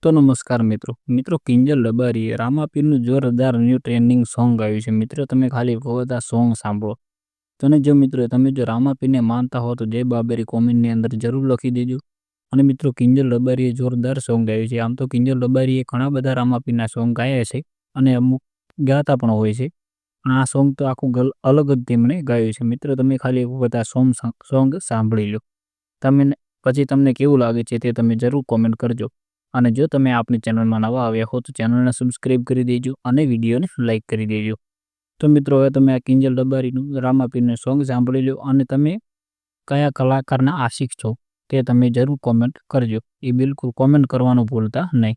તો નમસ્કાર મિત્રો કિંજલ રબારીએ રામાપીરનું જોરદાર ન્યૂ ટ્રેન્ડિંગ સોંગ ગાયું છે. મિત્રો તમે ખાલી આ સોંગ સાંભળો. અને જો મિત્રો તમે જો રામાપીરને માનતા હો તો જય બાબરી કોમેન્ટની અંદર જરૂર લખી દેજો. અને મિત્રો કિંજલ રબારીએ જોરદાર સોંગ ગાયું છે. આમ તો કિંજલ રબારીએ ઘણા બધા રામાપીરના સોંગ ગાયા છે અને અમુક ગાતા પણ હોય છે. પણ આ સોંગ તો આખું અલગ જ તેમણે ગાયું છે. મિત્રો તમે ખાલી બધા સોંગ સાંભળી લો. પછી તમને કેવું લાગે છે તે તમે જરૂર કોમેન્ટ કરજો. અને જો તમે આપણી ચેનલમાં નવા આવ્યા હો તો ચેનલને સબસ્ક્રાઈબ કરી દેજો અને વિડીયોને લાઇક કરી દેજો. તો મિત્રો હવે તમે આ કિંજલ રબારીનું રામાપીરનું સોંગ સાંભળી લો અને તમે કયા કલાકારના આશિક છો તે તમે જરૂર કોમેન્ટ કરજો. એ બિલકુલ કોમેન્ટ કરવાનું ભૂલતા નહીં.